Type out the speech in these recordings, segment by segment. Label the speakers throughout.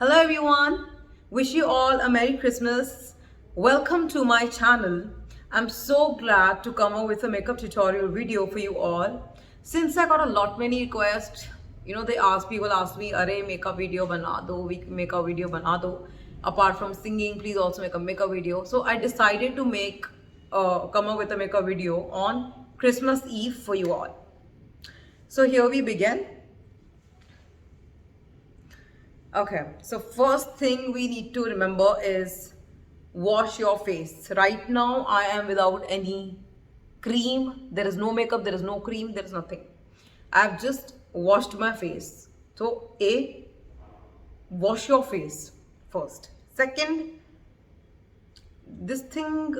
Speaker 1: Hello everyone, wish you all a Merry Christmas. Welcome to my channel. I'm so glad to come up with a makeup tutorial video for you all. Since I got a lot many requests, people ask me, "Arey makeup video bana do, makeup video bana do." Apart from singing, please also make a makeup video. So I decided to come up with a makeup video on Christmas Eve for you all. So here we begin. Okay, so first thing we need to remember is wash your face. Right now, I am without any cream. There is no makeup, there is no cream, there is nothing. I've just washed my face. So, wash your face first. Second, this thing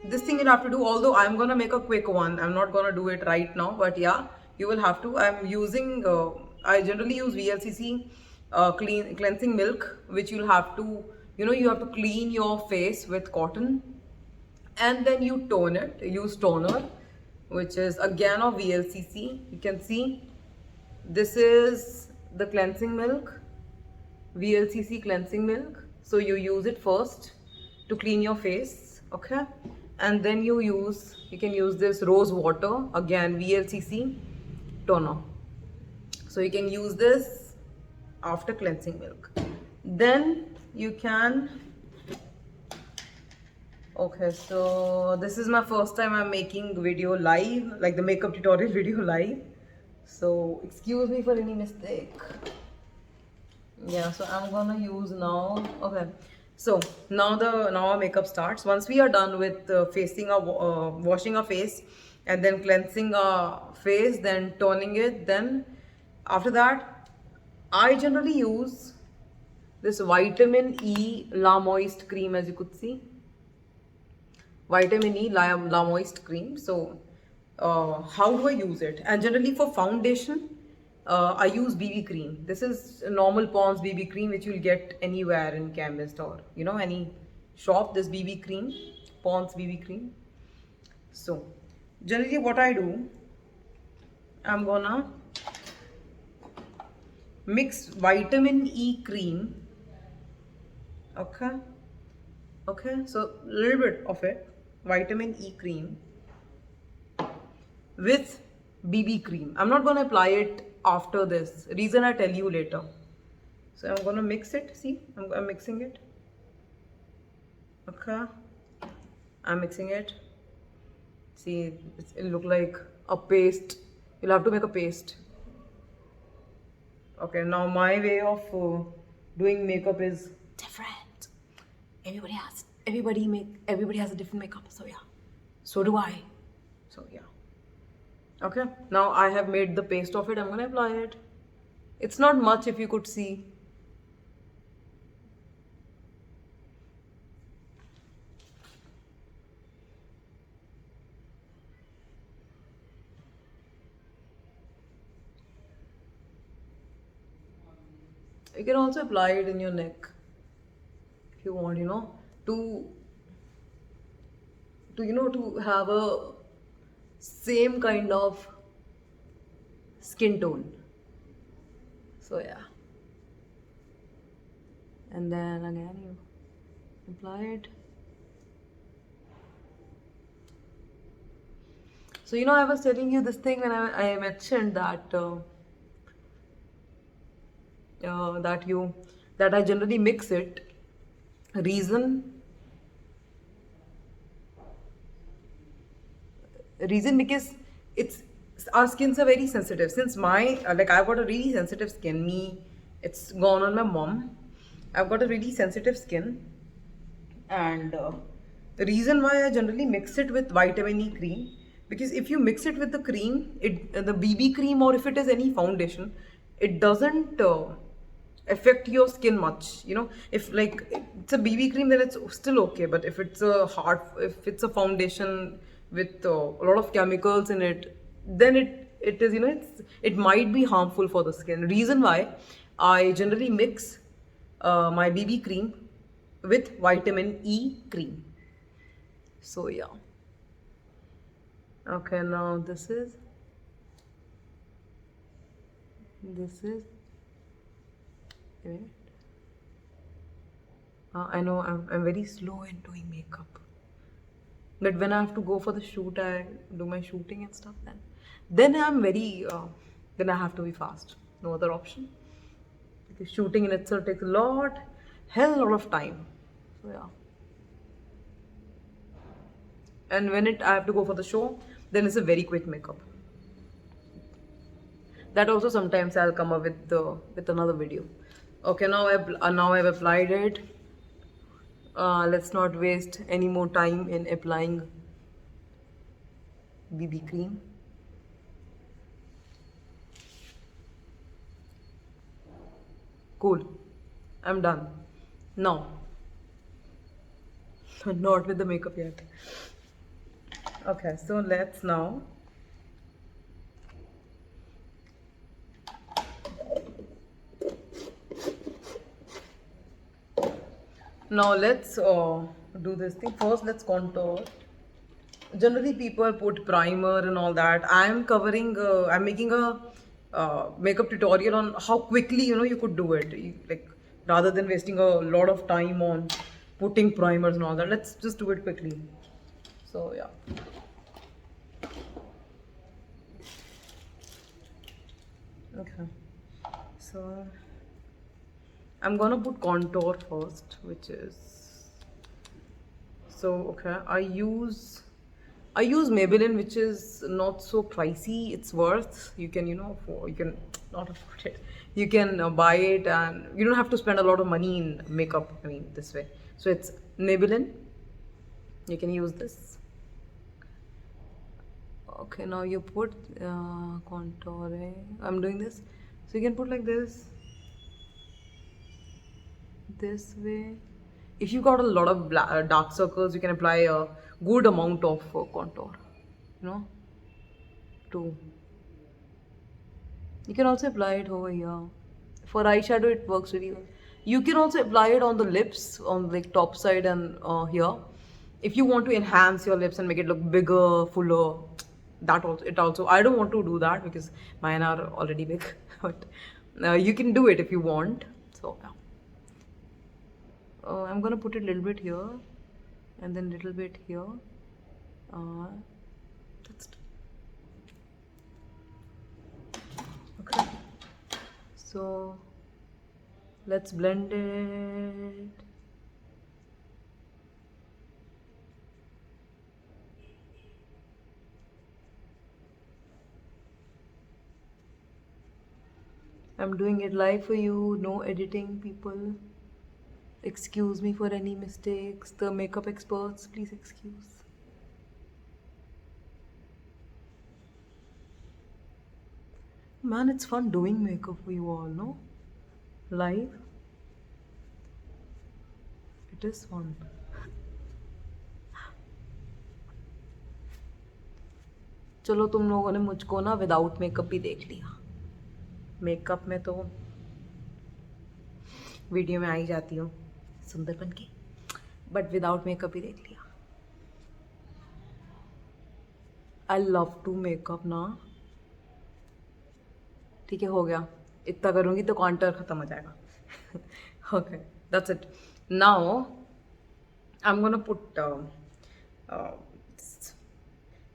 Speaker 1: this thing you'll have to do, although I'm gonna make a quick one. I'm not gonna do it right now, but yeah, you will have to. I generally use VLCC cleansing milk, which you'll have to, you have to clean your face with cotton, and then you tone it. Use toner, which is again of VLCC. You can see this is the cleansing milk, VLCC cleansing milk. So you use it first to clean your face, okay? And then you can use this rose water, again VLCC toner. So you can use this after cleansing milk. Then you can, okay, so this is my first time I'm making video live, like the makeup tutorial video live. So excuse me for any mistake. Yeah, so I'm gonna use now. Okay, so now our makeup starts. Once we are done with washing our face and then cleansing our face, then toning it, then after that I generally use this vitamin E La Moist cream. As you could see, vitamin E La Moist cream. So how do I use it? And generally for foundation, I use BB cream. This is a normal Pond's BB cream, which you'll get anywhere in chemist or any shop. This BB cream, Pond's BB cream. So generally what I do, I'm gonna mix vitamin E cream. Okay, so a little bit of it, vitamin E cream with BB cream. I'm not going to apply it after this. Reason I tell you later. So I'm going to mix it. See, I'm mixing it. Okay, I'm mixing it. See, it'll look like a paste. You'll have to make a paste. Okay, now my way of doing makeup is different. Everybody has a different makeup. So yeah, so do I. So yeah. Okay, now I have made the paste of it. I'm gonna apply it. It's not much, if you could see. You can also apply it in your neck if you want, to have a same kind of skin tone. So yeah. And then again you apply it. So I was telling you this thing when I mentioned that that I generally mix it. Reason because it's our skins are very sensitive. Since I've got a really sensitive skin. It's gone on my mom. I've got a really sensitive skin, and the reason why I generally mix it with vitamin E cream, because if you mix it with the cream, the BB cream, or if it is any foundation, it doesn't affect your skin much. If like it's a BB cream, then it's still okay. But if it's a foundation with a lot of chemicals in it, then it is it might be harmful for the skin. Reason why I generally mix my BB cream with vitamin E cream. So yeah. Okay, now this is wait. I know I'm very slow in doing makeup. But when I have to go for the shoot, I do my shooting and stuff. Then I'm very. Then I have to be fast. No other option. Because shooting in itself takes a hell lot of time. So yeah. And when I have to go for the show, then it's a very quick makeup. That also sometimes I'll come up with another video. Okay, now I've applied it. Let's not waste any more time in applying BB cream. Cool. I'm done. Now, not with the makeup yet. Okay, so let's now. Now let's do this thing. First, let's contour. Generally, people put primer and all that. I'm making a makeup tutorial on how quickly you could do it. Like rather than wasting a lot of time on putting primers and all that. Let's just do it quickly. So yeah. Okay. So I'm gonna put contour first, which is okay. I use Maybelline, which is not so pricey. It's worth. You can you can not afford it. You can buy it, and you don't have to spend a lot of money in makeup. I mean, this way. So it's Maybelline. You can use this. Okay, now you put contour. I'm doing this, so you can put like this way. If you got a lot of dark circles, you can apply a good amount of contour. Too. You can also apply it over here. For eyeshadow, it works really well. You can also apply it on the lips, on like top side and here. If you want to enhance your lips and make it look bigger, fuller, I don't want to do that because mine are already big. But you can do it if you want. So yeah. I'm gonna put it a little bit here and then a little bit here. That's okay. So let's blend it. I'm doing it live for you, no editing, people. Excuse me for any mistakes. The makeup experts, please excuse. Man, it's fun doing makeup for you all, no? Live. It is fun. चलो तुम लोगों ने मुझको ना without makeup भी देख लिया. Makeup में तो वीडियो में आ ही जाती हूँ सुंदर बन के, बट विदाउट मेकअप भी देख लिया. आई लव टू मेकअप ना. ठीक है, हो गया. इतना करूँगी तो कॉन्टर ख़त्म हो जाएगा. Okay, that's it. Now I am gonna put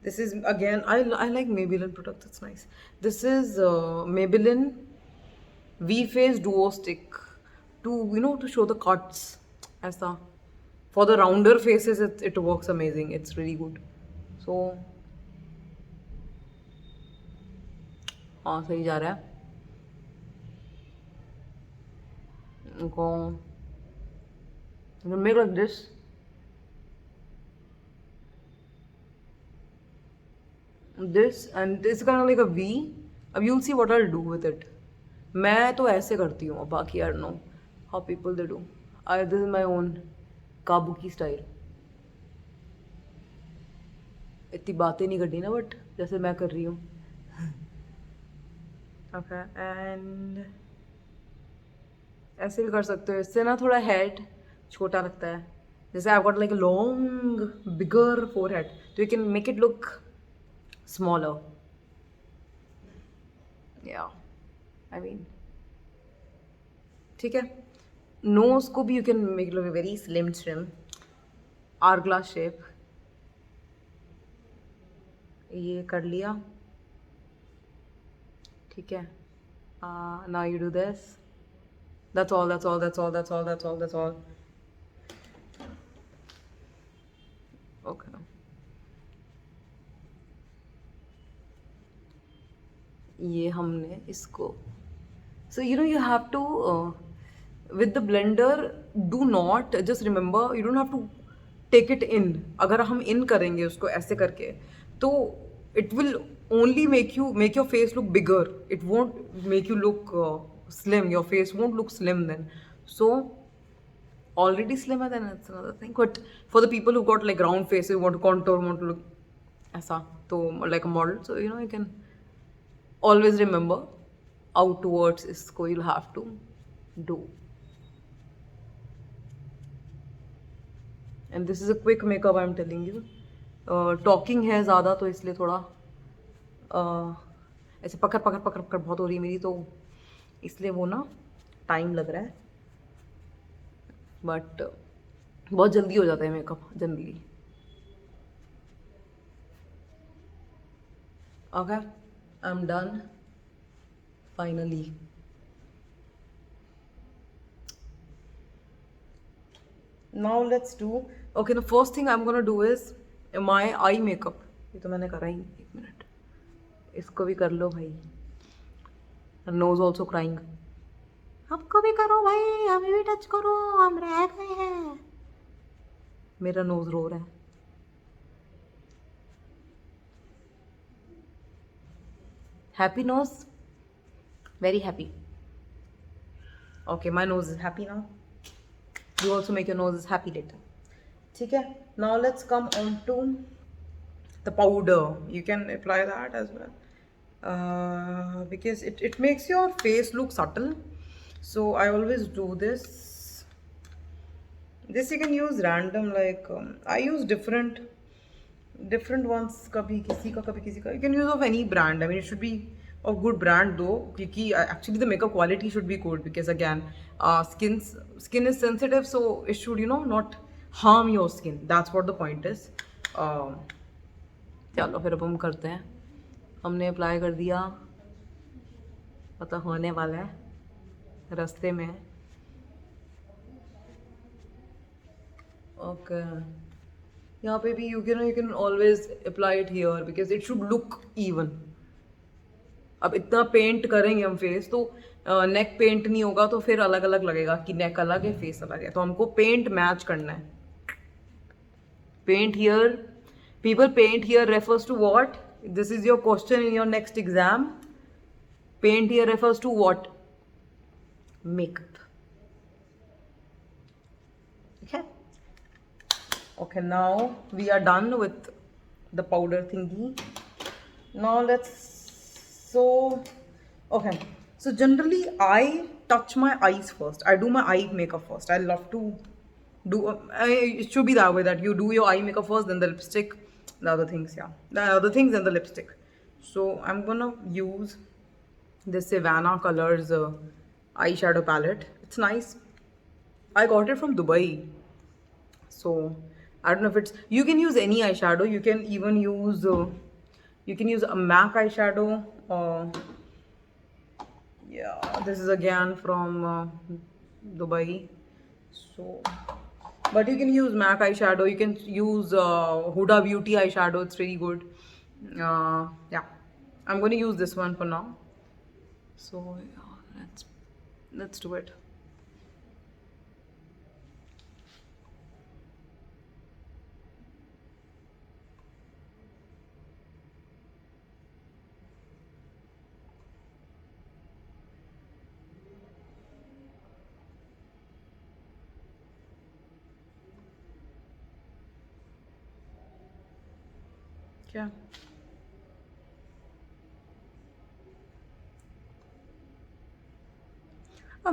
Speaker 1: this is again, I like Maybelline product. It's nice. This is Maybelline V Face Duo Stick to show the cuts. Aisa for the rounder faces, it works amazing. It's really good. So हाँ सही जा रहा है. Go make like this. This and this kind of like a V. अब you'll see what I'll do with it. मैं तो ऐसे करती हूँ. बाकी I don't know how people they do. This is my own Kabuki style. इतनी बातें नहीं करनी ना, बट जैसे मैं कर रही हूँ. ओके, एंड ऐसे भी कर सकते हो. इससे ना थोड़ा हेड छोटा लगता है. जैसे I got like a long bigger forehead, तो you can make it look smaller. Yeah, I mean, ठीक है. नोज को भी you can make look very slim trim, or glass shape, ये कर लिया, ठीक है. Now you do this. That's all, that's all, that's all, that's all, that's all, that's all. Okay. ये हमने इसको, so you have to with the blender, do not, just remember, you don't have to take it in. अगर हम in करेंगे उसको ऐसे करके, तो it will only make your face look bigger. It won't make you look slim. Your face won't look slim then. So already slimmer, then it's another thing. But for the people who got like round faces, want to contour, want to look ऐसा, तो like a model, so you can always remember outwards इसको you'll have to do. And this is a quick makeup, I'm telling you. Talking है ज़्यादा, तो इसलिए थोड़ा ऐसे पकड़ पकड़ पकड़ पकड़ बहुत हो रही है मेरी, तो इसलिए वो ना टाइम लग रहा है, बट बहुत जल्दी हो जाता है makeup generally. Okay, I'm done finally. Now let's do, okay, the first thing I'm gonna do is my eye makeup. ये तो मैंने करा ही, एक मिनट, इसको भी कर लो भाई. Nose also crying. आपको भी करो भाई, हमें भी टच करो, हम रह गए हैं. मेरा नोज रो रहा है. Happy nose? Very happy. Okay, my nose is happy now. You also make your noses happy later. ठीक है. Now let's come on to the powder. You can apply that as well, because it makes your face look subtle. So I always do this. This you can use random, like I use different ones. कभी किसी का, कभी किसी का. You can use of any brand. I mean, it should be of good brand though, because actually the makeup quality should be good, because again skin is sensitive, so it should not harm your skin. That's what the point is. चलो फिर अब हम करते हैं. हमने apply कर दिया, पता होने वाला है, रास्ते में है. ओके, यहाँ पे भी you can always apply it here, because it should look even. अब इतना पेंट करेंगे हम फेस, तो नेक पेंट नहीं होगा, तो फिर अलग अलग लगेगा कि नेक अलग है, फेस अलग है. तो हमको पेंट मैच करना है. Paint here, people, paint here refers to what? This is your question in your next exam. Paint here refers to what? Makeup. Okay. Okay, now we are done with the powder thingy. Now okay. So generally I touch my eyes first. I do my eye makeup first. I love to do, it should be that way, that you do your eye makeup first, then the lipstick, the other things, yeah. The other things and the lipstick. So I'm gonna use this Savannah Colors eyeshadow palette. It's nice. I got it from Dubai. So I don't know if it's, you can use any eyeshadow. You can even use a MAC eyeshadow. Yeah, this is again from Dubai. So, but you can use MAC eyeshadow. You can use Huda Beauty eyeshadow. It's really good. Yeah, I'm going to use this one for now. So yeah, let's do it. क्या?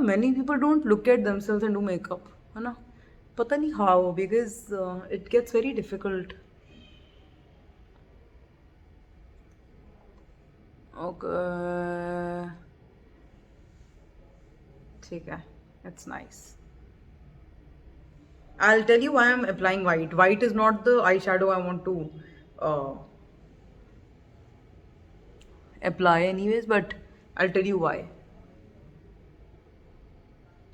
Speaker 1: Many people don't look at themselves and do makeup, है ना? पता नहीं how, because it gets very difficult. Okay, ठीक है, it's nice. I'll tell you why I'm applying white. White is not the eyeshadow I want to uh, apply anyways, but I'll tell you why.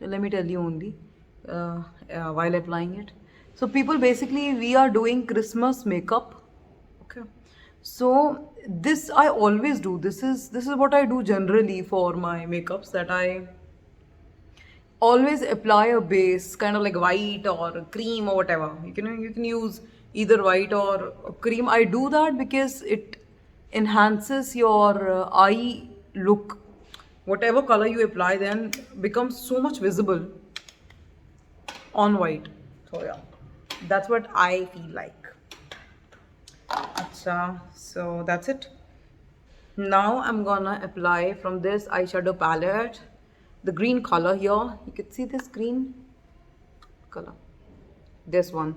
Speaker 1: Let me tell you only while applying it. So people, basically we are doing Christmas makeup. Okay, so this I always do. This is what I do generally for my makeups, that I always apply a base kind of like white or cream or whatever. You can use either white or cream. I do that because it enhances your eye look. Whatever color you apply then becomes so much visible on white. So yeah, that's what I feel like. Acha, so that's it. Now I'm gonna apply from this eyeshadow palette the green color here. You can see this green color, this one.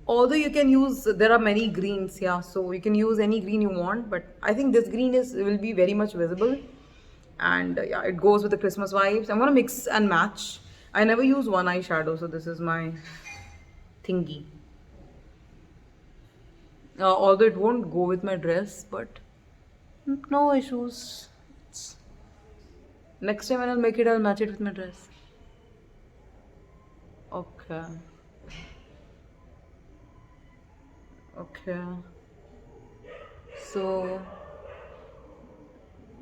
Speaker 1: Although you can use, there are many greens, yeah, so you can use any green you want, but I think this green is will be very much visible. And yeah, it goes with the Christmas vibes. I'm gonna mix and match. I never use one eyeshadow, so this is my thingy. Although it won't go with my dress, but no issues. Next time when I'll make it, I'll match it with my dress. Okay. Okay. So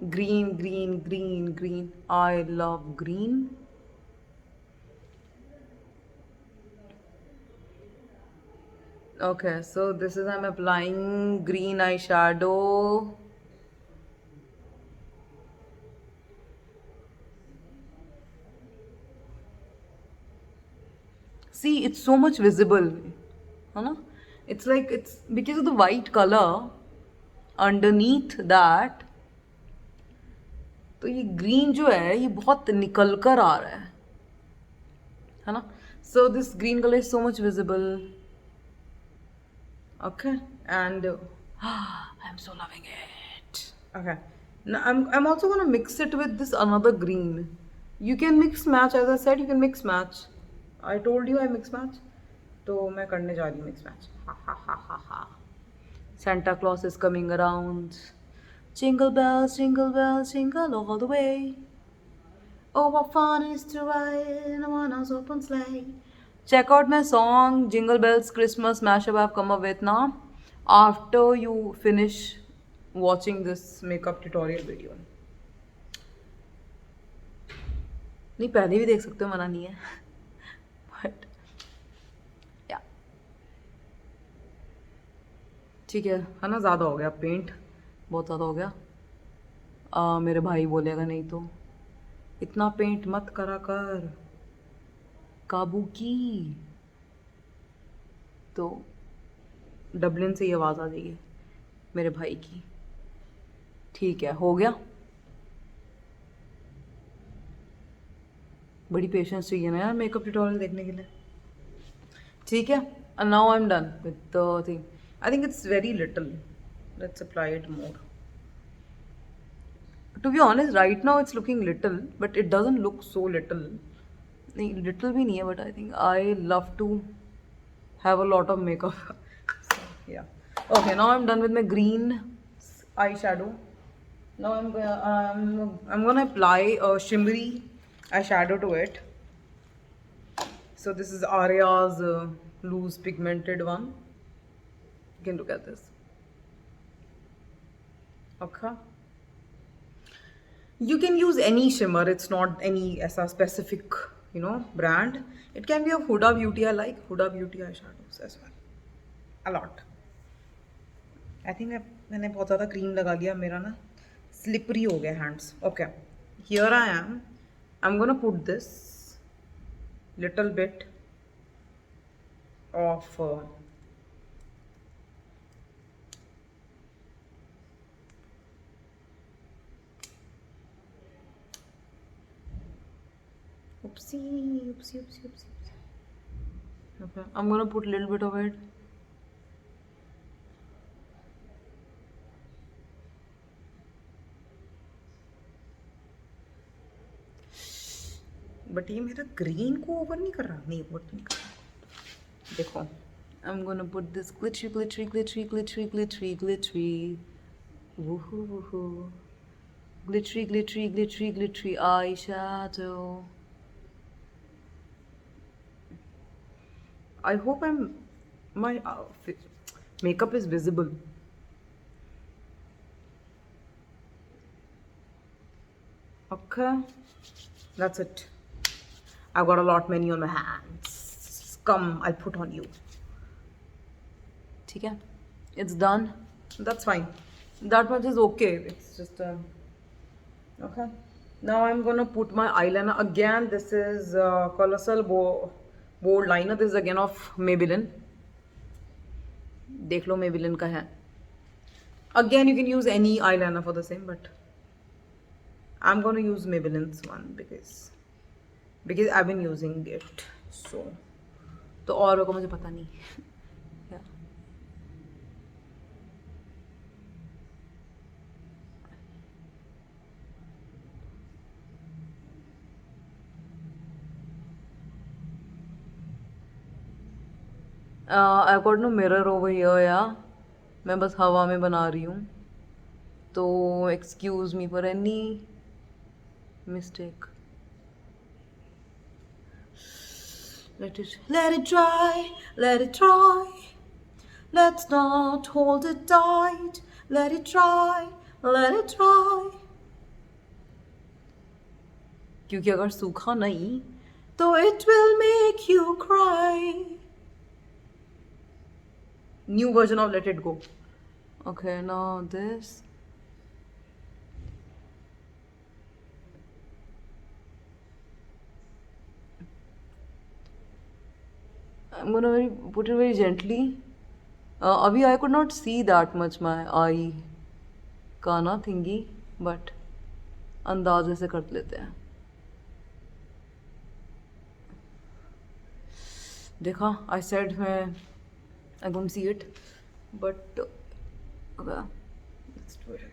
Speaker 1: green, green, green, green. I love green. Okay, so this is, I'm applying green eyeshadow. See, it's so much visible. है It's like, it's because of the white color underneath that. तो ये green जो है ये बहुत निकल कर आ रहा है ना? So this green color is so much visible. Okay, and I'm so loving it. Okay, now I'm also gonna mix it with this another green. You can mix match, as I said, you can mix match. I told you I mix match. तो मैं करने जा रही हूँ mix match. Ha ha ha ha ha. Santa Claus is coming around. Jingle bells, jingle all the way. Oh, what fun it is to ride in a one-horse open sleigh. Check out my song Jingle Bells Christmas mashup I've come up with now after you finish watching this makeup tutorial video. नहीं, पहले भी देख सकते हो, मना नहीं है. But yeah, ठीक है ना? ज़्यादा हो गया पेंट, बहुत ज़्यादा हो गया. मेरे भाई बोलेगा नहीं तो, इतना पेंट मत करा कर, काबू की. तो डबलिन से ये आवाज़ आ जाएगी मेरे भाई की. ठीक है, हो गया. बड़ी पेशेंस चाहिए ना यार मेकअप ट्यूटोरियल देखने के लिए. ठीक है, now I am done with the thing. I think it's very little. Let's apply it more. To be honest, right now it's looking little, but it doesn't look so little. नहीं, little भी नहीं है, but I think I love to have a lot of makeup. So, yeah. Okay, now I'm done with my green eyeshadow. Now I'm gonna apply a shimmery eyeshadow to it. So this is Aria's loose pigmented one. You can look at this. Okay. You can use any shimmer. It's not any ऐसा specific, brand. It can be a Huda Beauty. I like Huda Beauty eyeshadows as well. A lot. I think मैंने बहुत ज़्यादा cream लगा लिया, मेरा ना slippery हो गया hands. Okay. Here I am. I'm gonna put this little bit of oopsie. Okay, I'm gonna put a little bit of it. But ये मेरा ग्रीन को ओवर नहीं कर रहा. नहीं, ओवर नहीं कर रहा. देखो, I'm gonna put this glittery, glittery, glittery, glittery, glittery, glittery. Woohoo, woohoo. Glittery, glittery, glittery, glittery eyeshadow. I hope my makeup is visible. Okay, that's it. I've got a lot many on my hands. Come, I'll put on you. Okay, it's done. That's fine. That much is okay. It's just okay. Now I'm gonna put my eyeliner again. This is Colossal Bold Liner. This is again of Maybelline. देख लो Maybelline का है. Again, you can use any eyeliner for the same, but I'm gonna use Maybelline's one because I've been using it. So तो और को मुझे पता नहीं. Yeah. I've got no mirror over here, yeah. मैं बस हवा में बना रही हूँ. तो excuse me for any mistake. Let it dry, let it dry. Let's not hold it tight. Let it dry, let it dry. क्योंकि अगर सूखा नहीं तो it will make you cry. New version of Let It Go. Okay, now this. I'm gonna put it very gently. Abhi I could not see that much my eye का ना thingy, but अंदाजे से कर लेते हैं. देखा, I said I couldn't see it, but okay, let's do it again.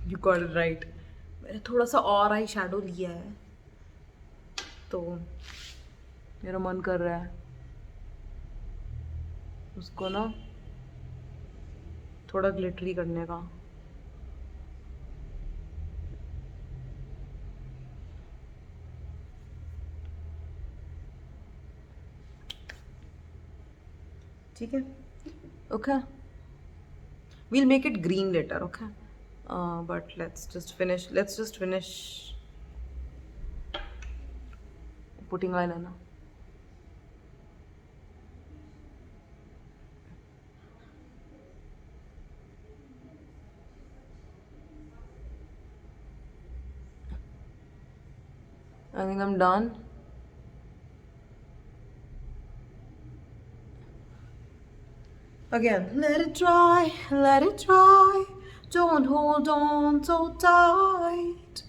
Speaker 1: You got it right. मैंने थोड़ा सा और आई शैडो लिया है तो मेरा मन कर रहा है उसको ना थोड़ा ग्लिटरी करने का. ठीक है. Okay, we'll make it green later. Okay, but let's just finish putting eyeliner. I think I'm done. Again, let it dry, let it dry. Don't hold on so tight.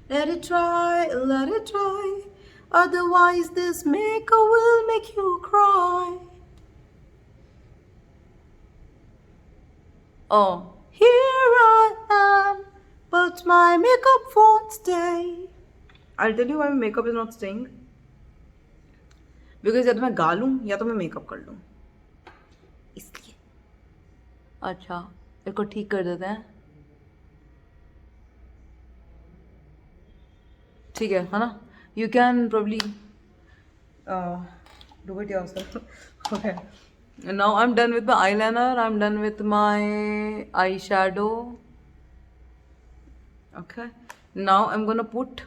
Speaker 1: Let it dry, let it dry. Otherwise, this maker will make you cry. Oh, here I am, but my makeup won't stay. I'll tell you why my makeup is not staying. Because या तो मैं गा लूँ या तो मैं makeup कर लूँ, इसलिए. अच्छा, इसको ठीक कर देते हैं. ठीक है ना? You can probably do it yourself. Okay. And now I'm done with my eyeliner. I'm done with my eyeshadow. Okay. Now I'm gonna put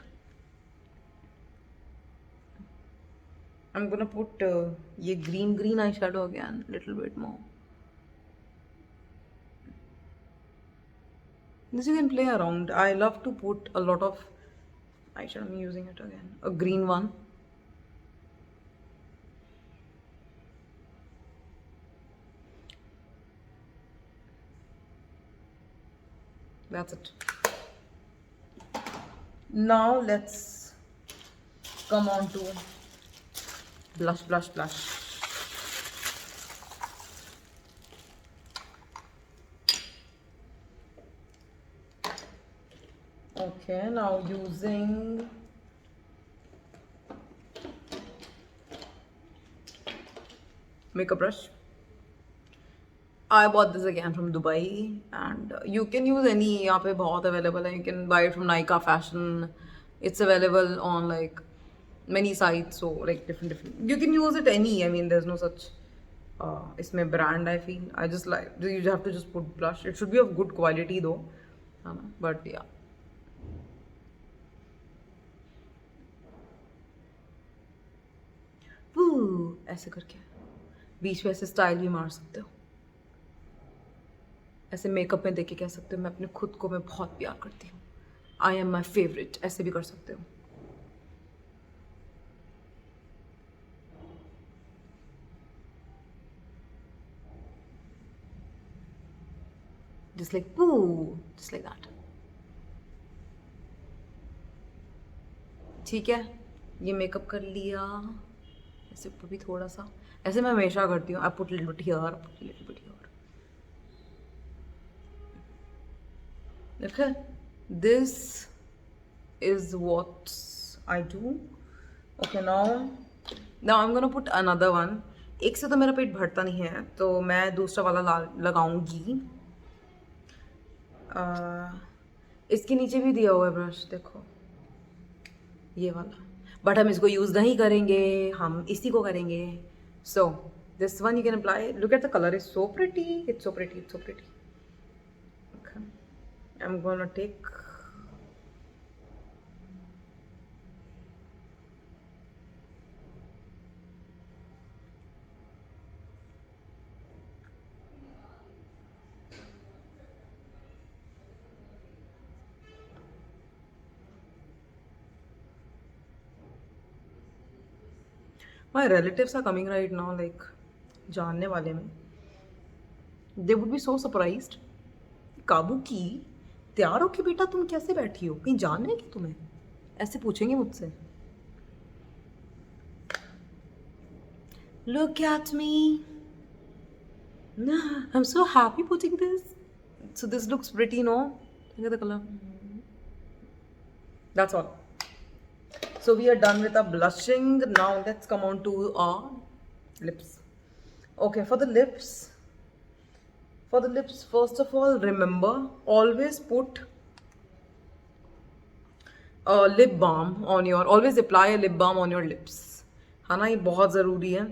Speaker 1: ये green eyeshadow again, little bit more. This you can play around. I love to put a lot of eyeshadow. I'm using it again, a green one. That's it. Now let's come on to blush, blush, blush. Okay, now using makeup brush. I bought this again from Dubai, and you can use any. यहाँ पे बहुत available है. You can buy it from Nykaa Fashion. It's available on like many sites, so like different. You can use it any. I mean, there's no such. इसमें brand I feel. I just like you have to just put blush. It should be of good quality though, but yeah. ऐसे करके बीच में ऐसे style भी मार सकते हो. ऐसे मेकअप में देख के कह सकते हो मैं अपने खुद को मैं बहुत प्यार करती हूँ. I am my favourite. ऐसे भी कर सकते हो. Just like poo, just like that. ठीक है, ये मेकअप कर लिया. ऐसे ऊपर भी थोड़ा सा. ऐसे मैं हमेशा करती हूँ. I put little bit here, I put little bit here. Okay, this is what I do. Okay, now I'm gonna put another one. एक से तो मेरा पेट भरता नहीं है, तो मैं दूसरा वाला लगाऊंगी. इसके नीचे भी दिया हुआ है ब्रश, देखो ये वाला. बट हम इसको यूज़ नहीं करेंगे, हम इसी को करेंगे. So this one you can apply. Look at the colour, is so pretty. It's so pretty, it's so pretty. Okay, I am gonna take my relatives are coming right now, like जानने वाले में. They would be so surprised. काबू की तैयार हो कि बेटा तुम कैसे बैठी हो, कहीं जाना है कि तुम्हें, ऐसे पूछेंगे मुझसे. Look at me. I'm so happy putting this. So this looks pretty, no? Look at the color. That's all. So we are done with our blushing. Now let's come on to our lips. Okay, for the lips, first of all, remember, always put a lip balm on your, always apply a lip balm on your lips. है ना, ये बहुत ज़रूरी है.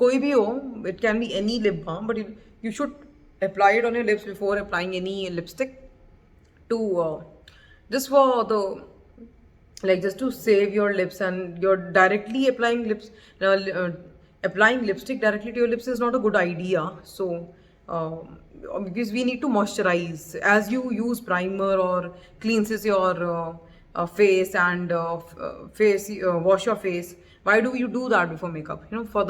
Speaker 1: कोई भी हो, it can be any lip balm, but you should apply it on your lips before applying any lipstick to just for the, like, just to save your lips. And you're directly applying applying lipstick directly to your lips is not a good idea. So because we need to moisturize as you use primer or cleanses your face and wash your face. Why do you do that before makeup? You know, for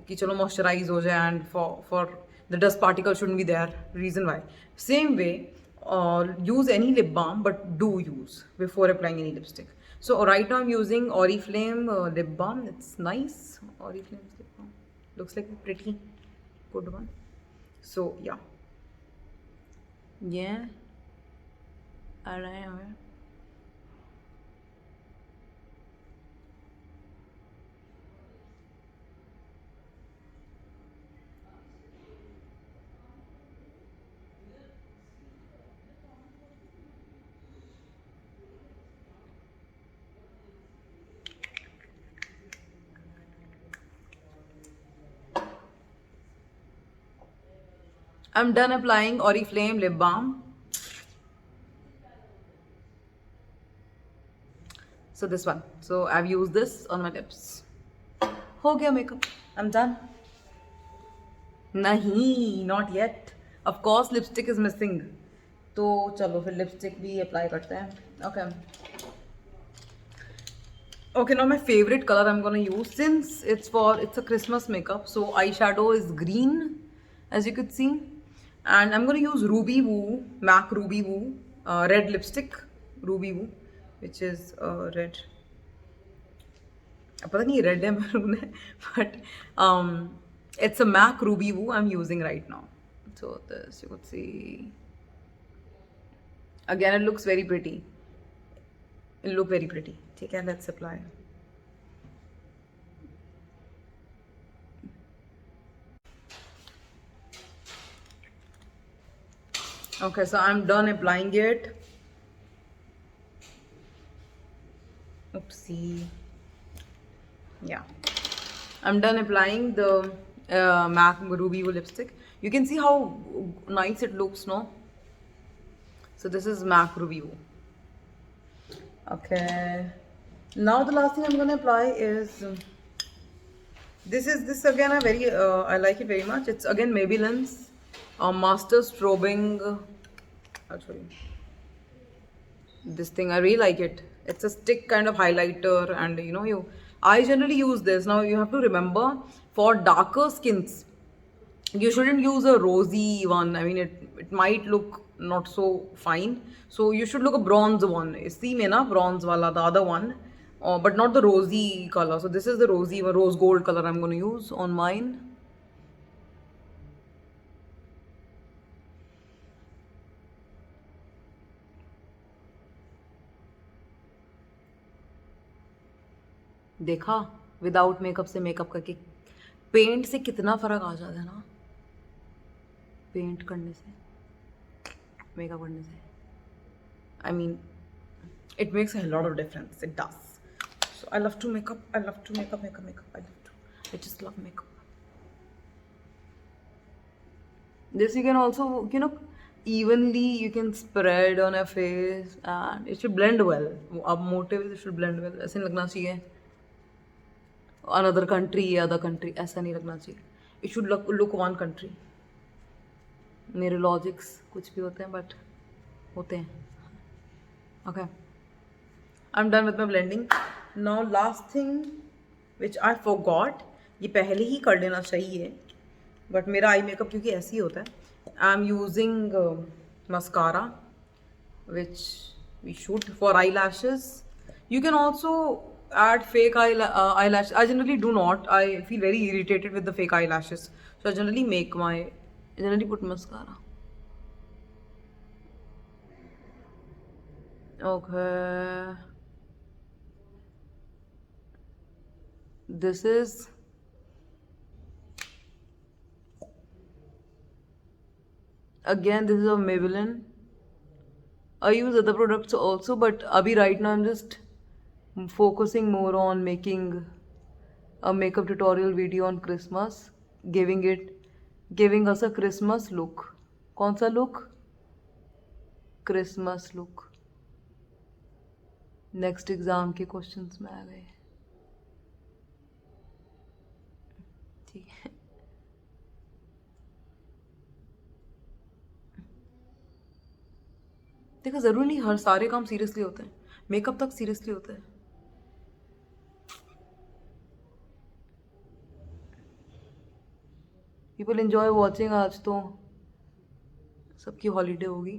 Speaker 1: कि चलो moisturize हो जाए, and for the dust particle shouldn't be there. Reason why. Same way, use any lip balm, but do use before applying any lipstick. So right now I'm using Oriflame lip balm. It's nice. Oriflame lip balm looks like a pretty good one. So yeah, alright. I'm done applying Oriflame lip balm. So this one. So I've used this on my lips. हो गया makeup. I'm done. नहीं, not yet. Of course, lipstick is missing. तो चलो फिर lipstick भी apply करते हैं. Okay. Okay, now my favorite color I'm gonna use, since it's a Christmas makeup. So eyeshadow is green, as you could see. And I'm going to use Ruby Woo, MAC Ruby Woo red lipstick. Ruby Woo, which is red. पता नहीं red है maroon है, but it's a MAC Ruby Woo I'm using right now. So this you could see. Again, it looks very pretty. It look very pretty. ठीक है, let's apply. Okay, so I'm done applying it. Oopsie. Yeah, I'm done applying the MAC Ruby Woo lipstick. You can see how nice it looks, no? So this is MAC Ruby Woo. Okay. Now the last thing I'm gonna apply is this again. I like it very much. It's again Maybelline's Master Strobing. I'll show you. This thing I really like it. It's a stick kind of highlighter, and I generally use this. Now you have to remember, for darker skins you shouldn't use a rosy one. I mean, it might look not so fine, so you should look a bronze one. See me na, bronze wala, the other one, but not the rosy color. So this is the rosy one, rose gold color I'm going to use on mine. देखा, without makeup से makeup करके paint से कितना फर्क आ जाता है ना, paint करने से मेकअप करने से. I mean, it makes a lot of difference. It does. So I love to makeup. I love to makeup. I just love makeup. This you can also, evenly you can spread on your face, and it should blend well. अब मोटे it should blend well. ऐसे नहीं लगना चाहिए another country या other country, ऐसा नहीं लगना चाहिए. It should look one country. मेरे लॉजिक्स कुछ भी होते हैं, बट होते हैं. Okay, I'm done with my blending. Now last thing which I forgot, ये पहले ही कर लेना चाहिए, but मेरा आई मेकअप क्योंकि ऐसे ही होता है. I'm using mascara, which we shoot for eyelashes. You can also add fake eyelashes. I generally do not. I feel very irritated with the fake eyelashes, so I generally put mascara. Okay, this is again, this is of Maybelline. I use other products also, but abhi right now I'm just focusing more on making a makeup tutorial video on Christmas, giving us a Christmas look. कौन सा look? Christmas look. Next exam के questions में आ गए. ठीक है, देखो जरूरी नहीं हर सारे काम सीरियसली होते हैं, मेकअप तक सीरियसली होता है. People enjoy watching. आज तो सबकी हॉलीडे होगी.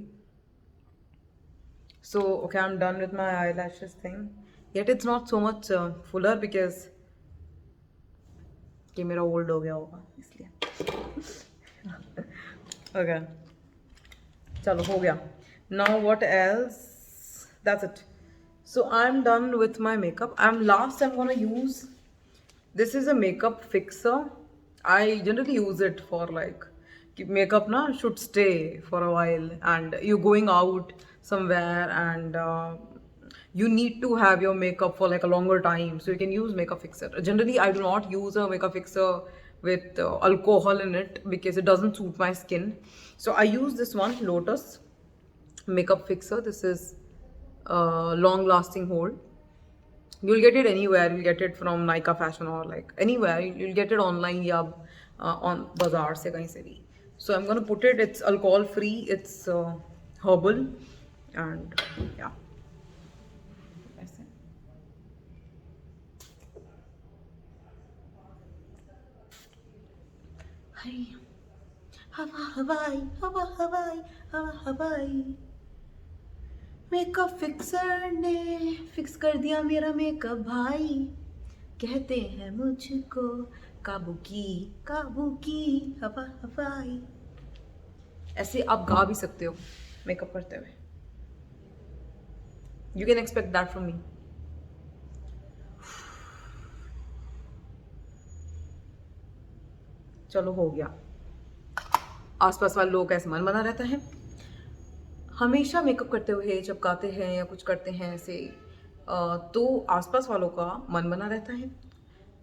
Speaker 1: So okay, I'm done with my eyelashes thing. Yet it's not so much fuller because कि मेरा old हो गया होगा इसलिए. Okay, चलो हो गया. Now what else? That's it. So I'm done with my makeup. I'm gonna use, this is a makeup fixer. I generally use it for like, makeup na should stay for a while, and you're going out somewhere, and you need to have your makeup for like a longer time, so you can use makeup fixer. Generally I do not use a makeup fixer with alcohol in it because it doesn't suit my skin. So I use this one, Lotus makeup fixer. This is long lasting hold. You'll get it anywhere. You'll get it from Nykaa Fashion or like anywhere. You'll get it online या on bazaar से कहीं से भी. So I'm gonna put it. It's alcohol free. It's herbal, and yeah. Hi. Hawaii, Hawaii, Hawaii, Hawaii. Makeup fixer ने fix कर दिया मेरा makeup भाई, कहते हैं मुझको काबू की हवा हवाई। ऐसे आप गा भी सकते हो मेकअप करते हुए। You can expect that from me. चलो हो गया। आसपास वाले लोगों का ऐसे मन बना रहता है। हमेशा मेकअप करते हुए जब गाते हैं या कुछ करते हैं ऐसे तो आसपास वालों का मन बना रहता है,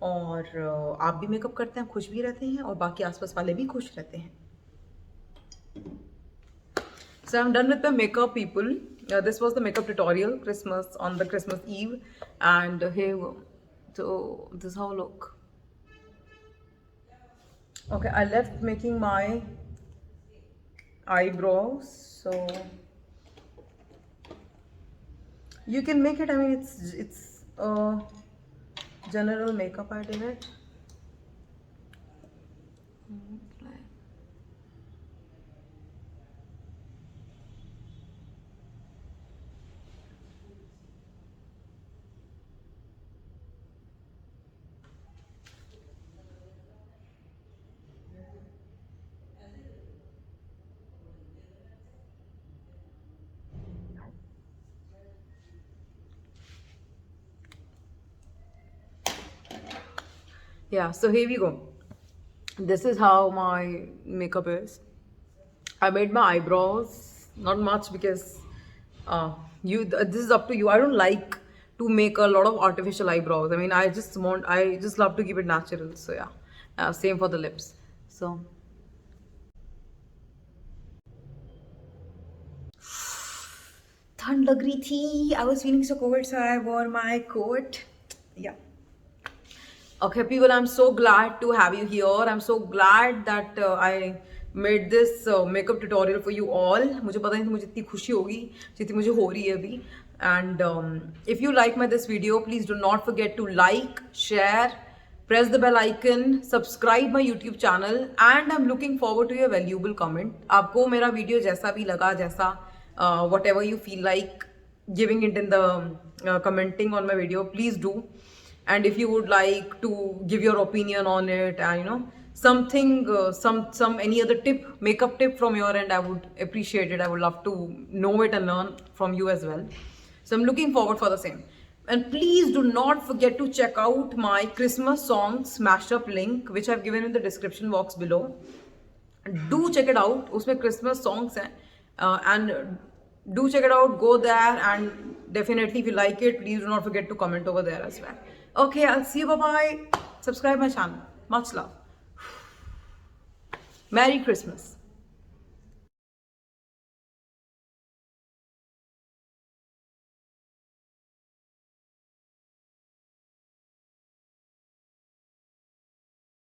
Speaker 1: और आप भी मेकअप करते हैं, खुश भी रहते हैं, और बाकी आसपास वाले भी खुश रहते हैं। So I'm done with the makeup, people. This was the makeup tutorial, Christmas on the Christmas Eve, and here we go. So this is how I look. Okay, I left making my eyebrows, so you can make it. I mean, it's general makeup. I did it. Yeah, so here we go. This is how my makeup is. I made my eyebrows, not much because this is up to you. I don't like to make a lot of artificial eyebrows. I mean, I just love to keep it natural. So yeah, same for the lips. So ठंड लग रही थी. I was feeling so cold, so I wore my coat. Yeah. Okay, people, I'm so glad to have you here. I'm so glad that I made this makeup tutorial for you all. मुझे पता नहीं था मुझे इतनी खुशी होगी जितनी मुझे हो रही है अभी. And if you like this video, please do not forget to like, share, press the bell icon, subscribe my YouTube channel, and I'm looking forward to your valuable comment. आपको मेरा वीडियो जैसा भी लगा, जैसा whatever you feel like giving it in the commenting on my video, please do. And if you would like to give your opinion on it, and something some any other tip, makeup tip from your end, I would appreciate it. I would love to know it and learn from you as well. So I'm looking forward for the same. And please do not forget to check out my Christmas songs mashup link, which I've given in the description box below. Do check it out. Usme Christmas songs hain, and do check it out. Go there, and definitely if you like it, please do not forget to comment over there as well. Okay, I'll see you. Bye bye. Subscribe my channel. Much love. Merry Christmas.